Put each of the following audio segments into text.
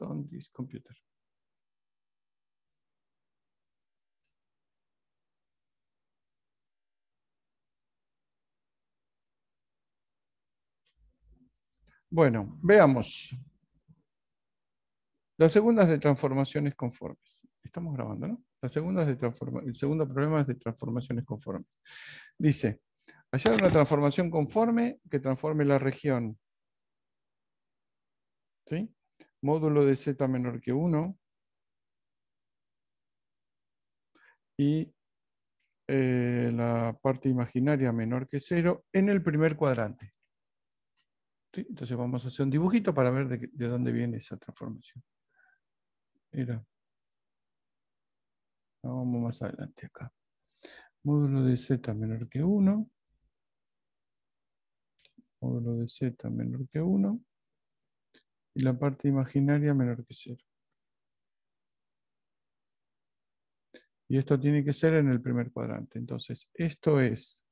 on this computer. Bueno, veamos. Las segundas de transformaciones conformes. Estamos grabando, ¿no? Las segundas de el segundo problema es de transformaciones conformes. Dice, hallar una transformación conforme que transforme la región. ¿Sí? Módulo de z menor que 1 y la parte imaginaria menor que 0 en el primer cuadrante. ¿Sí? Entonces vamos a hacer un dibujito para ver de dónde viene esa transformación. Era. Vamos más adelante acá. Módulo de z menor que 1. Módulo de z menor que 1. Y la parte imaginaria menor que 0. Y esto tiene que ser en el primer cuadrante. Entonces, esto es...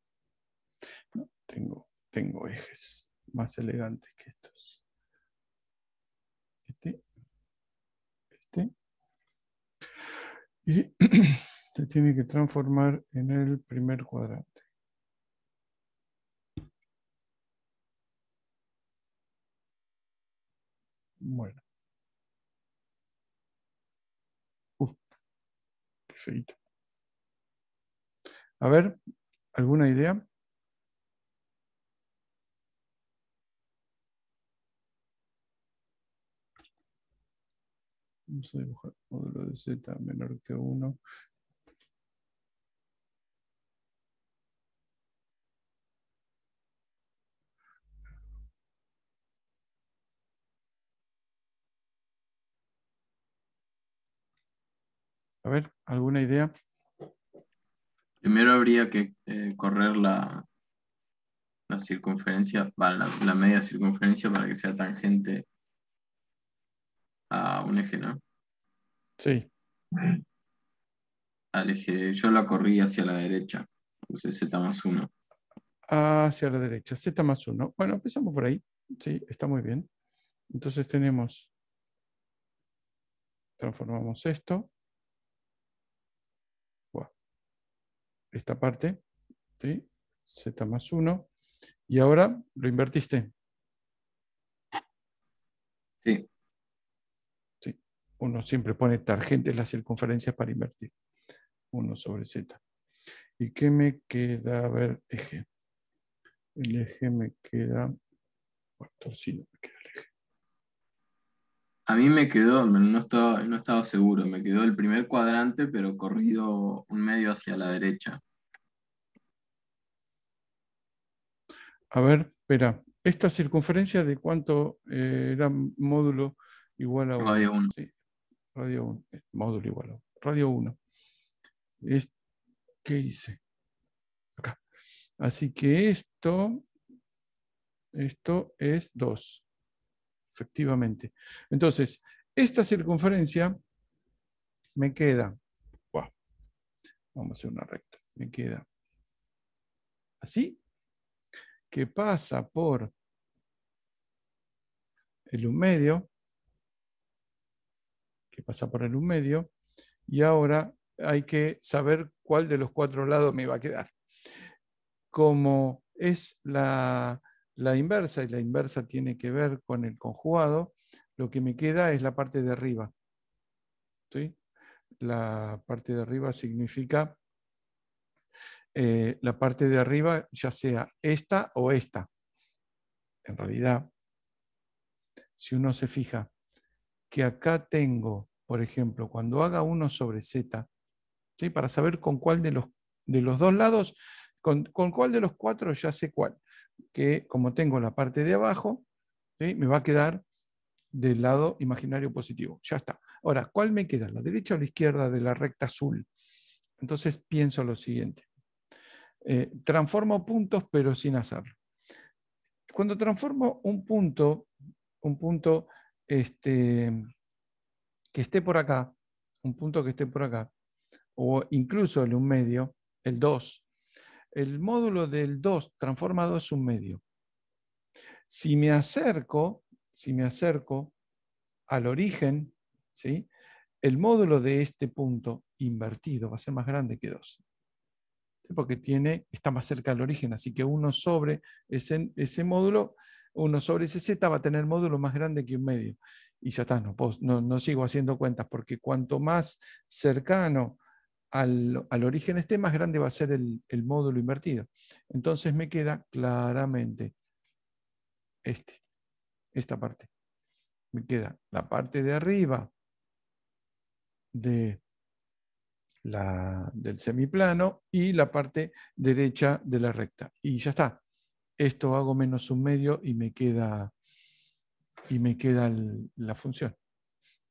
No, tengo ejes más elegantes que estos. Este. Y se tiene que transformar en el primer cuadrante. Bueno. Uf, qué feito. A ver, ¿alguna idea? Vamos a dibujar módulo de z menor que 1. A ver, ¿alguna idea? Primero habría que correr la circunferencia, la media circunferencia para que sea tangente a un eje, ¿no? Sí. Al eje, yo la corrí hacia la derecha, entonces z más 1. Hacia la derecha, z más 1. Bueno, empezamos por ahí. Sí, está muy bien. Entonces tenemos, transformamos esto. Bueno, esta parte, ¿sí? Z más 1. Y ahora lo invertiste. Sí. Sí. Uno siempre pone tangentes las circunferencias para invertir. 1 sobre z. ¿Y qué me queda? A ver, eje. El eje me queda... Bueno, torcido me queda el eje. A mí me quedó, no estaba seguro, me quedó el primer cuadrante, pero corrido un medio hacia la derecha. A ver, espera. ¿Esta circunferencia de cuánto era módulo igual a 1? Radio 1. Sí, radio 1. Módulo igual a 1. Radio 1. ¿Qué hice? Acá. Así que esto es 2. Efectivamente. Entonces, esta circunferencia me queda, wow, vamos a hacer una recta, me queda así, que pasa por el 1 medio, y ahora hay que saber cuál de los 4 lados me va a quedar. Como es la inversa, y la inversa tiene que ver con el conjugado, lo que me queda es la parte de arriba. ¿Sí? La parte de arriba significa la parte de arriba, ya sea esta o esta. En realidad, si uno se fija que acá tengo, por ejemplo, cuando haga 1 sobre z, ¿sí? Para saber con cuál de los 2 lados, con cuál de los 4 ya sé cuál. Que como tengo la parte de abajo, ¿sí? Me va a quedar del lado imaginario positivo. Ya está. Ahora, ¿cuál me queda? ¿La derecha o la izquierda de la recta azul? Entonces pienso lo siguiente. Transformo puntos, pero sin hacerlo. Cuando transformo un punto que esté por acá, o incluso el 1 medio, el 2, el módulo del 2 transforma 2 1 medio. Si me acerco al origen, ¿sí? El módulo de este punto invertido va a ser más grande que 2. Porque está más cerca del origen, así que 1 sobre ese módulo, 1 sobre ese z va a tener módulo más grande que un medio. Y ya está, no sigo haciendo cuentas, porque cuanto más cercano al origen esté, más grande va a ser el módulo invertido. Entonces me queda claramente esta parte. Me queda la parte de arriba del semiplano y la parte derecha de la recta. Y ya está. Esto hago menos un medio y me queda la función.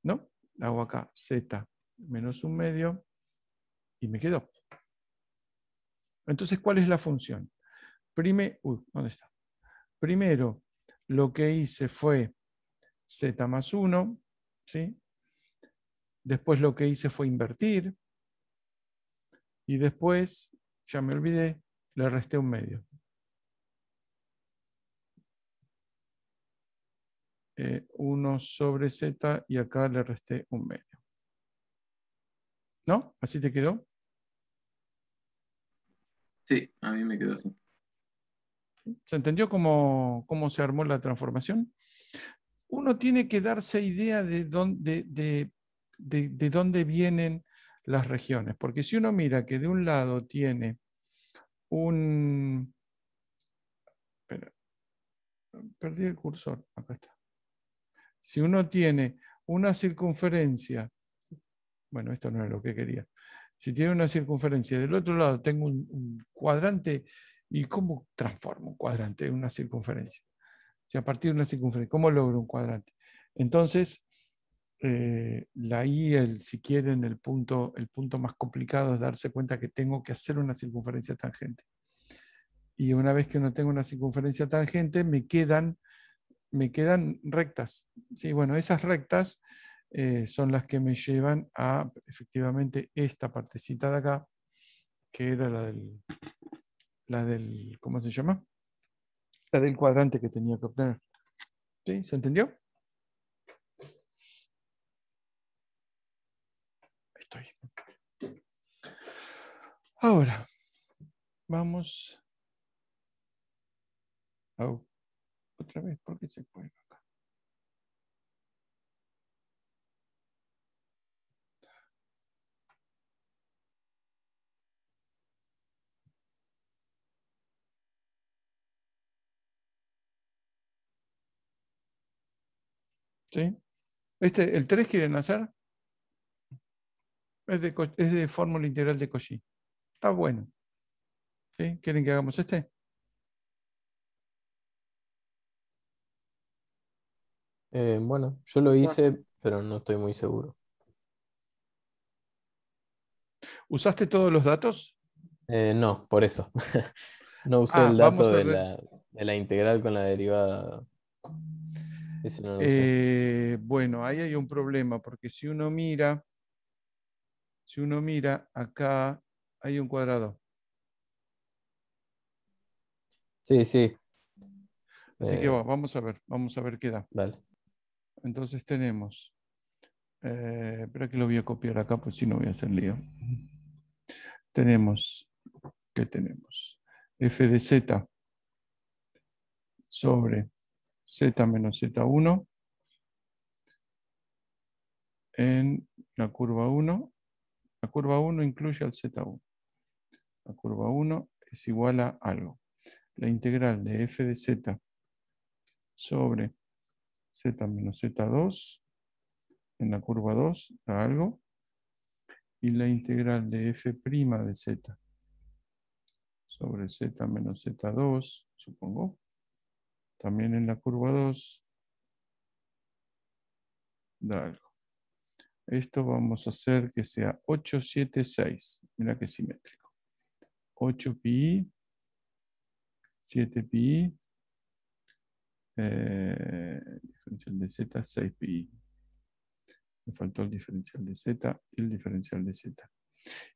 ¿No? Hago acá z menos un medio y me quedó. Entonces, ¿cuál es la función? ¿Dónde está? Primero, lo que hice fue z más 1, ¿sí? Después lo que hice fue invertir. Y después, ya me olvidé, le resté un medio. 1 sobre z y acá le resté un medio. ¿No? ¿Así te quedó? Sí, a mí me quedó así. ¿Se entendió cómo se armó la transformación? Uno tiene que darse idea de dónde vienen las regiones, porque si uno mira que de un lado tiene un... Espera, perdí el cursor, acá está. Si uno tiene una circunferencia, bueno, esto no es lo que quería. Si tiene una circunferencia, del otro lado tengo un cuadrante, ¿y cómo transformo un cuadrante en una circunferencia? Si a partir de una circunferencia, ¿cómo logro un cuadrante? Entonces, si quieren, el punto más complicado es darse cuenta que tengo que hacer una circunferencia tangente. Y una vez que no tengo una circunferencia tangente, me quedan rectas. Sí, bueno, esas rectas son las que me llevan a efectivamente esta partecita de acá, que era la del, ¿cómo se llama? La del cuadrante que tenía que obtener. ¿Sí? ¿Se entendió? Ahí estoy. Ahora, vamos a otra vez, ¿por qué se fue acá? ¿Sí? ¿El 3 quieren hacer? Es de fórmula integral de Cauchy. Está bueno. ¿Sí? ¿Quieren que hagamos este? Bueno, yo lo hice, pero no estoy muy seguro. ¿Usaste todos los datos? No, por eso. No usé el Vamos dato a de la integral con la derivada. Ese no lo usé. bueno, ahí hay un problema, porque si uno mira acá, hay un cuadrado. Sí, sí. Así que eh, vamos a ver qué da. Dale. Entonces tenemos, espera que lo voy a copiar acá, pues si no voy a hacer lío. ¿Qué tenemos? F de z sobre z menos z1 en la curva 1. La curva 1 incluye al z1. La curva 1 es igual a algo. La integral de f de z sobre z menos z2 en la curva 2 da algo. Y la integral de f' de z sobre z menos z2, supongo, también en la curva 2 da algo. Esto vamos a hacer que sea 8, 7, 6. Mira qué simétrico. 8 pi, 7 pi, diferencial de z, 6 pi. Me faltó el diferencial de z y el diferencial de z.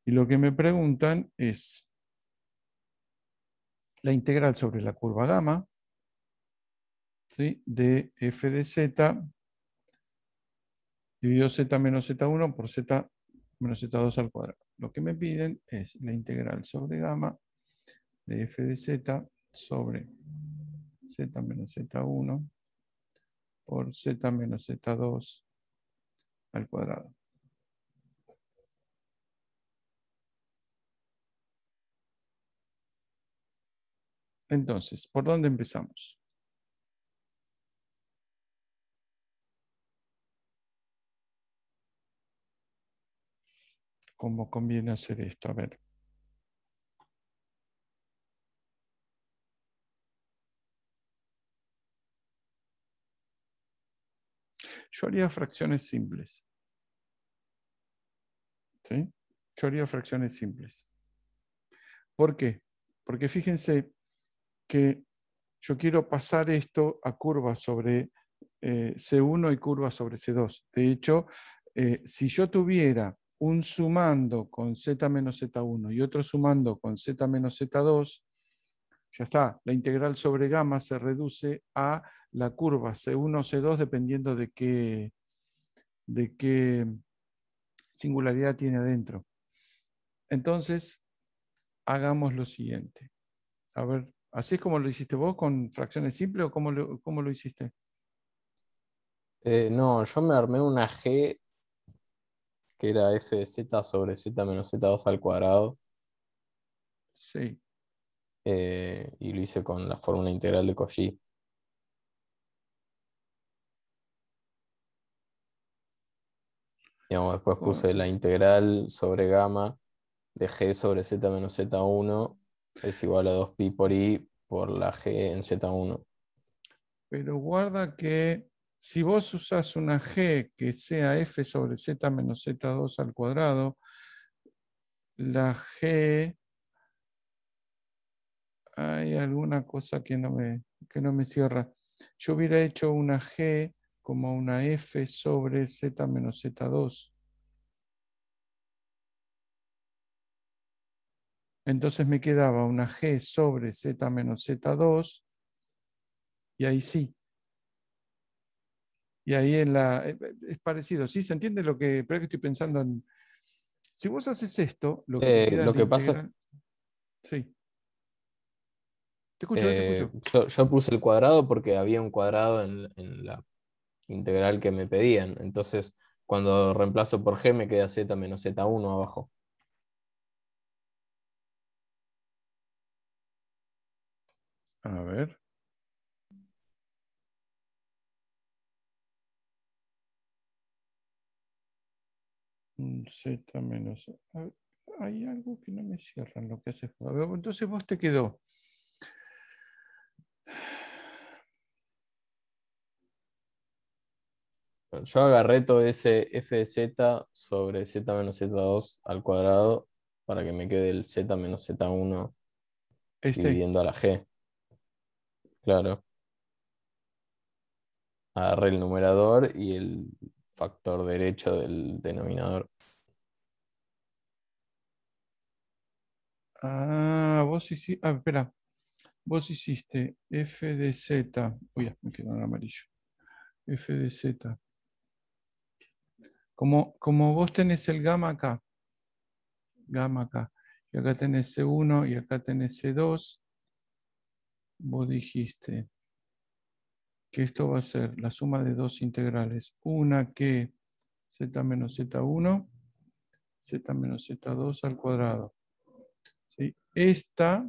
Y lo que me preguntan es la integral sobre la curva gamma, ¿sí?, de f de z dividido z menos z1 por z menos z2 al cuadrado. Lo que me piden es la integral sobre gamma de f de z sobre z menos z1 por z menos z2 al cuadrado. Entonces, ¿por dónde empezamos? ¿Cómo conviene hacer esto? A ver. Yo haría fracciones simples. ¿Sí? Yo haría fracciones simples. ¿Por qué? Porque fíjense que yo quiero pasar esto a curvas sobre C1 y curvas sobre C2. De hecho, si yo tuviera un sumando con Z menos Z1 y otro sumando con Z menos Z2, ya está, la integral sobre gamma se reduce a la curva C1 o C2 dependiendo de qué singularidad tiene adentro. Entonces, hagamos lo siguiente. A ver, ¿así es como lo hiciste vos con fracciones simples o cómo lo hiciste? No, yo me armé una G que era f de z sobre z menos z2 al cuadrado, Sí. y lo hice con la fórmula integral de Cauchy. Digamos, después puse la integral sobre gamma de g sobre z menos z1 es igual a 2pi por i por la g en z1. Pero guarda que si vos usás una G que sea f sobre z menos z2 al cuadrado, la G, hay alguna cosa que no me cierra. Yo hubiera hecho una G como una f sobre z menos z2. Entonces me quedaba una G sobre z menos z2 y ahí sí. Y ahí es parecido, ¿sí? ¿Se entiende lo que? Pero es que estoy pensando en. Si vos haces esto, lo que te queda es Lo la que pasa, integral. Sí. Te escucho. yo puse el cuadrado porque había un cuadrado en la integral que me pedían. Entonces, cuando reemplazo por g me queda z menos z1 abajo. A ver. Z menos. A ver, hay algo que no me cierra en lo que hace. A ver, entonces vos te quedó. Yo agarré todo ese f de z sobre z menos z2 al cuadrado para que me quede el z menos z1 Este. dividiendo a la g. Claro. Agarré el numerador y el factor derecho del denominador. Vos hiciste. Espera. Vos hiciste f de z. Uy, me quedó en amarillo. F de z. Como vos tenés el gamma acá, y acá tenés C1 y acá tenés C2, vos dijiste que esto va a ser la suma de dos integrales. Una que z menos z1, z menos z2 al cuadrado. ¿Sí? Esta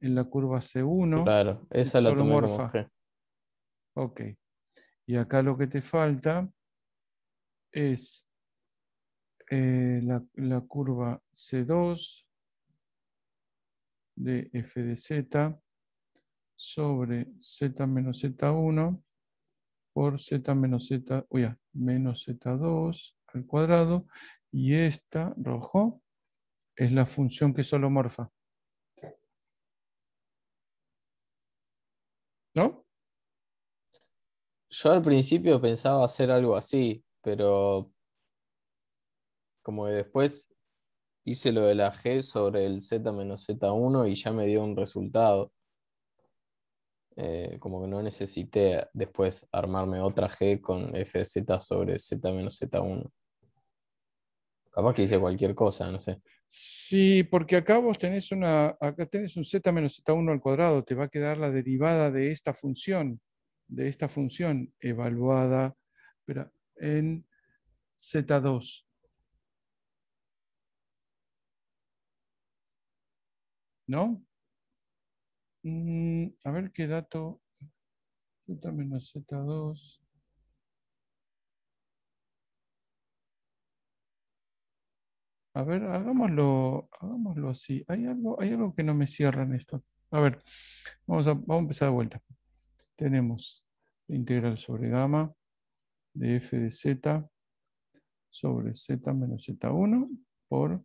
en la curva C1 Claro, es esa la tomé como solomorfa. g. Ok. Y acá lo que te falta es la curva C2 de f de z sobre z menos z1 por z menos z, menos z2 al cuadrado. Y esta, rojo, es la función que es holomorfa. ¿No? Yo al principio pensaba hacer algo así, pero como que después hice lo de la g sobre el z menos z1 y ya me dio un resultado. como que no necesité después armarme otra G con f de z sobre z menos z1. Capaz que hice cualquier cosa, no sé. Sí, porque acá vos tenés acá tenés un z menos z1 al cuadrado, te va a quedar la derivada de esta función evaluada, espera, en z2. ¿No? A ver qué dato. Z menos z2. A ver, hagámoslo así. Hay algo que no me cierra en esto. A ver, vamos a empezar de vuelta. Tenemos la integral sobre gamma de f de z sobre z menos z1 por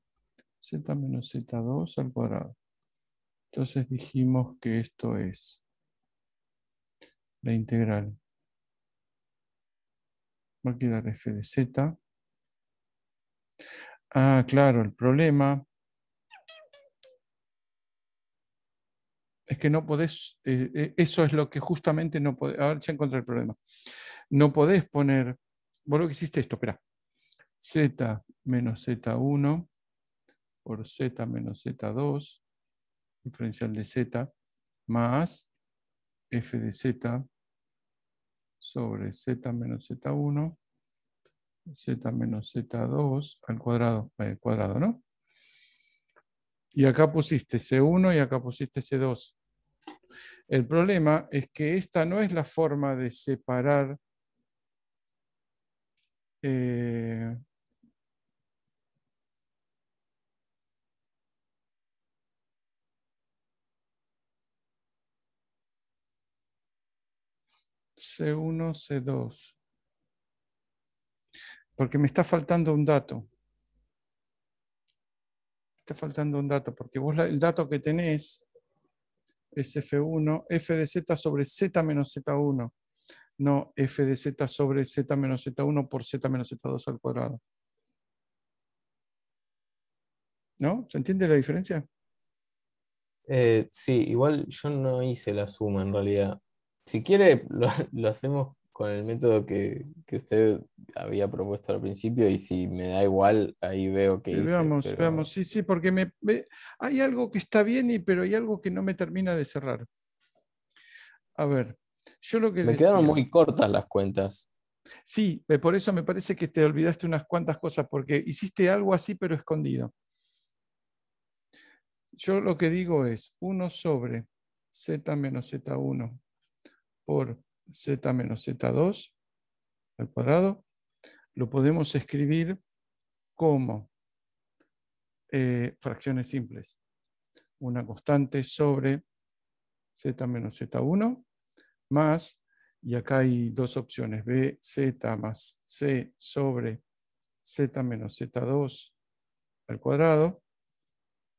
z menos z2 al cuadrado. Entonces dijimos que esto es la integral. Va a quedar f de z. Ah, claro, el problema es que no podés, eso es lo que justamente no podés, a ver, ya encontré el problema. No podés poner, vos lo que hiciste esto, espera, z menos z1 por z menos z2, diferencial de z, más f de z sobre z menos z1, z menos z2 al cuadrado, ¿no? Y acá pusiste C1 y acá pusiste C2. El problema es que esta no es la forma de separar C1, C2. Porque me está faltando un dato. Está faltando un dato, porque vos el dato que tenés es F1, f de z sobre z menos z1, no f de z sobre z menos z1 por z menos z2 al cuadrado. ¿No? ¿Se entiende la diferencia? Sí, igual yo no hice la suma en realidad. Si quiere, lo hacemos con el método que usted había propuesto al principio y si me da igual, ahí veo qué hice. Veamos, Pero sí, sí, porque hay algo que está bien, pero hay algo que no me termina de cerrar. A ver, yo lo que me quedaron decía, muy cortas las cuentas. sí, por eso me parece que te olvidaste unas cuantas cosas, porque hiciste algo así, pero escondido. Yo lo que digo es 1 sobre z menos z1 por z menos z2 al cuadrado, lo podemos escribir como fracciones simples. Una constante sobre z menos z1 más, y acá hay dos opciones, bz más c sobre z menos z2 al cuadrado,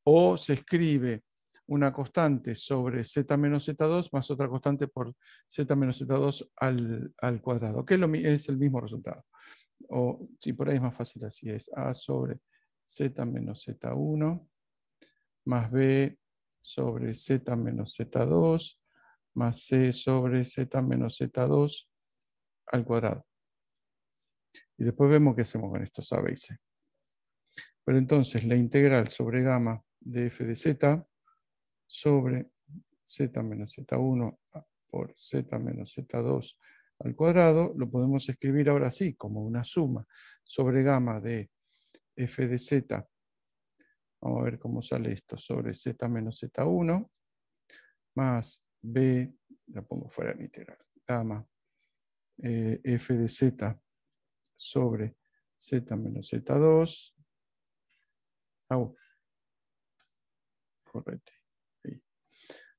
o se escribe una constante sobre z menos z2 más otra constante por z menos z2 al cuadrado, que es el mismo resultado. O si por ahí es más fácil así, es a sobre z menos z1 más b sobre z menos z2 más c sobre z menos z2 al cuadrado. Y después vemos qué hacemos con estos a, b y c. Pero entonces la integral sobre gamma de f de z sobre z menos z1 por z menos z2 al cuadrado, lo podemos escribir ahora sí como una suma sobre gamma de f de z. Vamos a ver cómo sale esto, sobre z menos z1 más b, la pongo fuera de la integral, gamma f de z sobre z menos z2, correcto, ahí,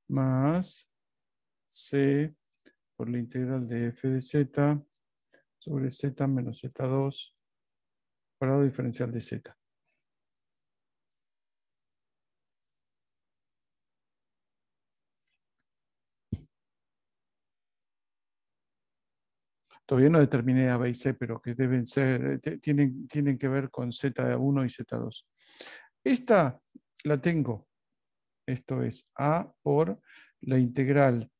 más c por la integral de f de z sobre z menos z2 cuadrado diferencial de z. Todavía no determiné A, B y C, pero que deben ser, tienen que ver con Z1 y Z2. Esta la tengo. Esto es A por la integral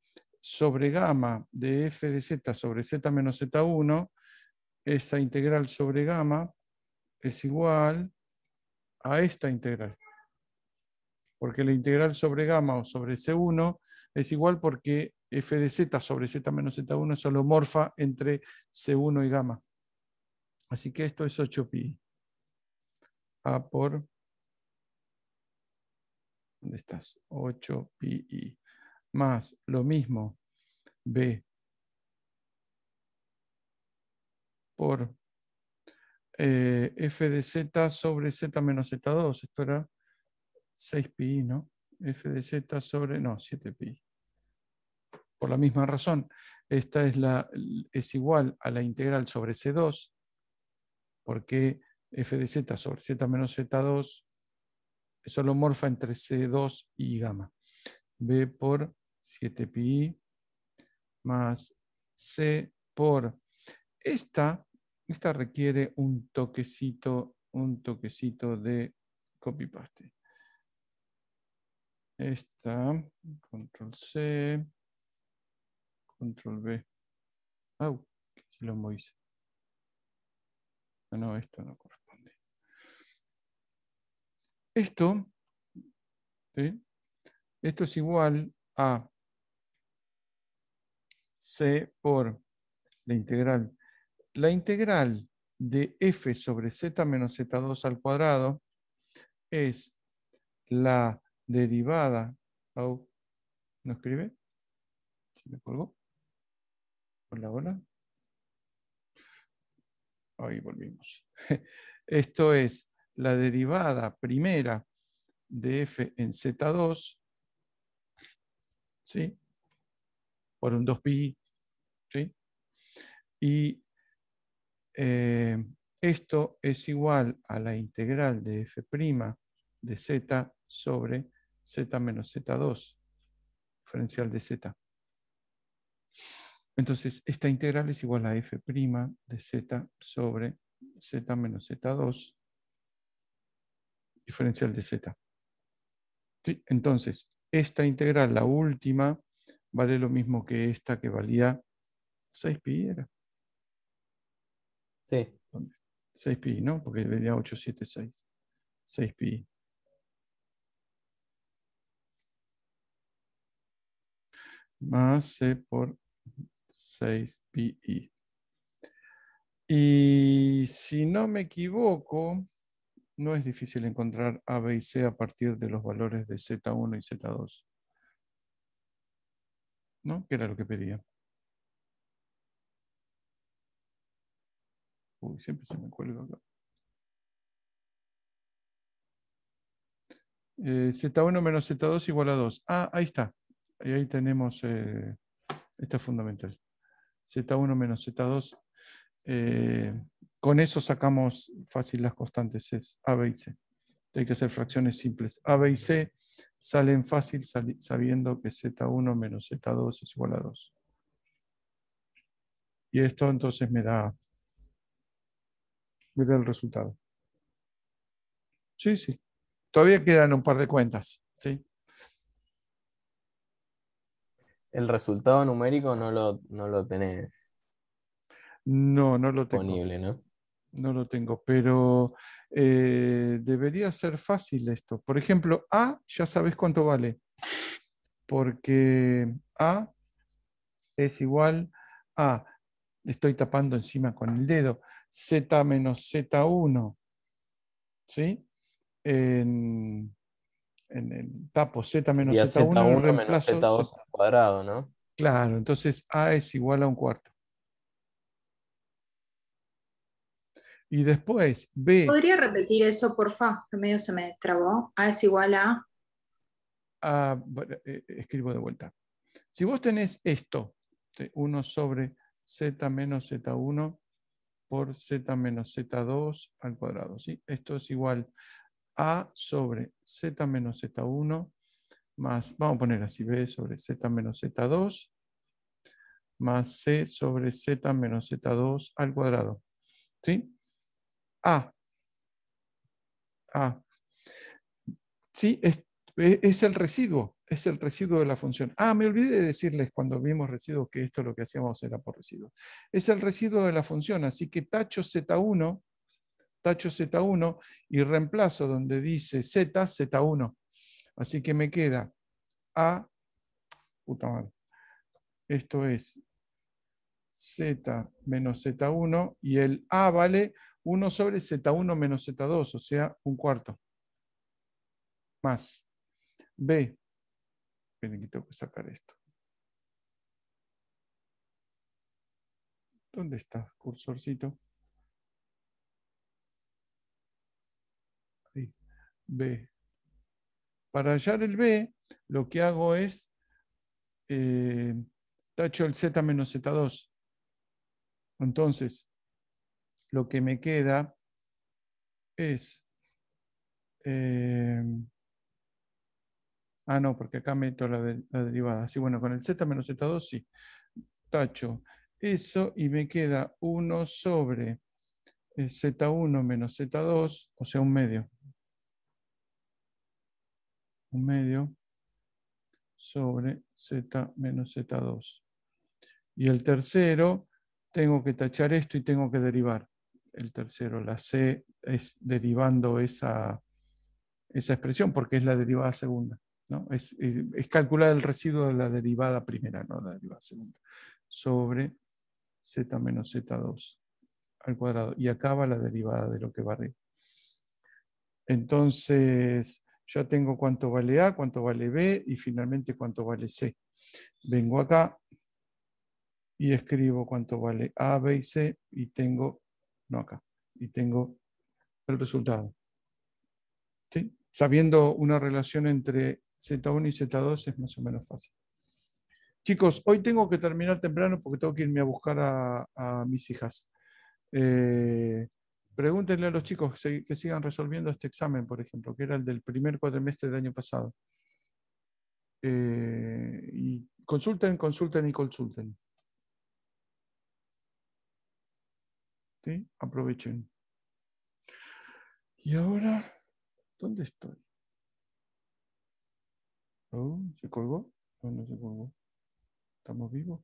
sobre gamma de f de z sobre z menos z1, esa integral sobre gamma es igual a esta integral. Porque la integral sobre gamma o sobre C1 es igual porque f de z sobre z menos z1 es holomorfa entre C1 y gamma. Así que esto es 8pi. A por... ¿Dónde estás? 8pi. Más lo mismo b por f de z sobre z menos z2. Esto era 6pi, ¿no? F de z sobre... No, 7pi. Por la misma razón, esta es igual a la integral sobre C2, porque f de z sobre z menos z2 es holomorfa entre C2 y gamma. B por 7pi más C por... Esta requiere un toquecito de copy-paste. Esta, control C, control B. Au, ¿qué lo hice? No, esto no corresponde. Esto, ¿sí? Esto es igual a C por la integral. La integral de f sobre z menos z2 al cuadrado es la derivada. ¿No escribe? ¿Se me colgó? Hola, hola. Ahí volvimos. Esto es la derivada primera de f en z2, ¿sí? Por un 2pi, ¿sí? Y esto es igual a la integral de f' de z sobre z menos z2, diferencial de z. Entonces, esta integral es igual a f' de z sobre z menos z2, diferencial de z. ¿Sí? Entonces, esta integral, la última, vale lo mismo que esta que valía 6pi, ¿era? Sí. 6pi, ¿no? Porque venía 876. 6pi. Más c por 6pi. Y si no me equivoco, no es difícil encontrar A, B y C a partir de los valores de Z1 y Z2. ¿No? ¿Qué era lo que pedía? Uy, siempre se me cuelga acá. Z1 menos Z2 igual a 2. Ah, ahí está. Y ahí tenemos, esta es fundamental. Z1 menos Z2. Con eso sacamos fácil las constantes, es A, B y C. Hay que hacer fracciones simples. A, B y C salen fácil sabiendo que Z1 menos Z2 es igual a 2. Y esto entonces me da el resultado. Sí, sí. Todavía quedan un par de cuentas. ¿Sí? El resultado numérico no lo tenés No, no lo tengo. disponible, ¿no? No lo tengo, pero debería ser fácil esto. Por ejemplo, A, ya sabes cuánto vale. Porque A es igual a, estoy tapando encima con el dedo, Z menos Z1, ¿sí? En el tapo Z menos Sería Z1 y Z1 menos reemplazo Z2 al cuadrado, ¿no? Claro, entonces A es igual a un cuarto. Y después B, ¿Podría repetir eso, porfa? Que medio se me trabó. A es igual a... escribo de vuelta. Si vos tenés esto, 1 sobre Z menos Z1 por Z menos Z2 al cuadrado, ¿sí? Esto es igual a sobre Z menos Z1 más, vamos a poner así, B sobre Z menos Z2 más C sobre Z menos Z2 al cuadrado, ¿sí? A. Sí, es el residuo. es el residuo de la función. Me olvidé de decirles cuando vimos residuos que esto lo que hacíamos era por residuos. Es el residuo de la función, así que tacho Z1 y reemplazo donde dice Z, Z1. Así que me queda A, puta madre, esto es Z menos Z1 y el A vale 1 sobre Z1 menos Z2, o sea, un cuarto. Más B. Esperen que tengo que sacar esto. ¿Dónde está, cursorcito? Ahí. B. Para hallar el B, lo que hago es tacho el Z menos Z2. Entonces, lo que me queda es... no, porque acá meto la derivada. Sí, bueno, con el Z menos Z2, sí. Tacho eso y me queda 1 sobre Z1 menos Z2, o sea, un medio. Un medio sobre Z menos Z2. Y el tercero, tengo que tachar esto y tengo que derivar. El tercero, la C es derivando esa expresión porque es la derivada segunda, ¿no? Es calcular el residuo de la derivada primera, no la derivada segunda, sobre Z menos Z2 al cuadrado. Y acá va la derivada de lo que va arriba. Entonces, ya tengo cuánto vale A, cuánto vale B y finalmente cuánto vale C. Vengo acá y escribo cuánto vale A, B y C y tengo, no acá, y tengo el resultado. ¿Sí? Sabiendo una relación entre Z1 y Z2 es más o menos fácil. Chicos, hoy tengo que terminar temprano porque tengo que irme a buscar a mis hijas. Pregúntenle a los chicos que sigan resolviendo este examen, por ejemplo, que era el del primer cuatrimestre del año pasado. Y consulten. ¿Sí? Aprovechen. Y ahora, ¿dónde estoy? Oh, ¿se colgó? No se colgó. ¿Estamos vivos?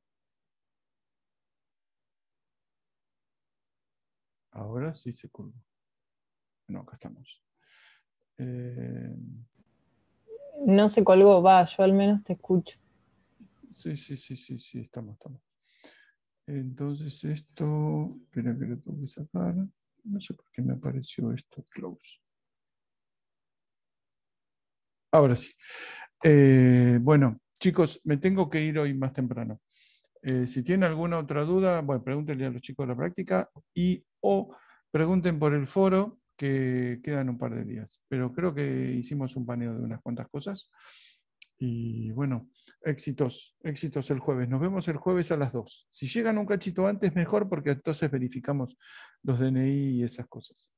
Ahora sí se colgó. No, acá estamos. No se colgó, va, yo al menos te escucho. Sí, estamos. Entonces esto, espera que lo tengo que sacar. No sé por qué me apareció esto, close. Ahora sí. Bueno, chicos, me tengo que ir hoy más temprano. Si tienen alguna otra duda, bueno, pregúntenle a los chicos de la práctica o pregunten por el foro que quedan un par de días. Pero creo que hicimos un paneo de unas cuantas cosas. Y bueno, éxitos el jueves. Nos vemos el jueves a las 2. Si llegan un cachito antes, mejor, porque entonces verificamos los DNI y esas cosas.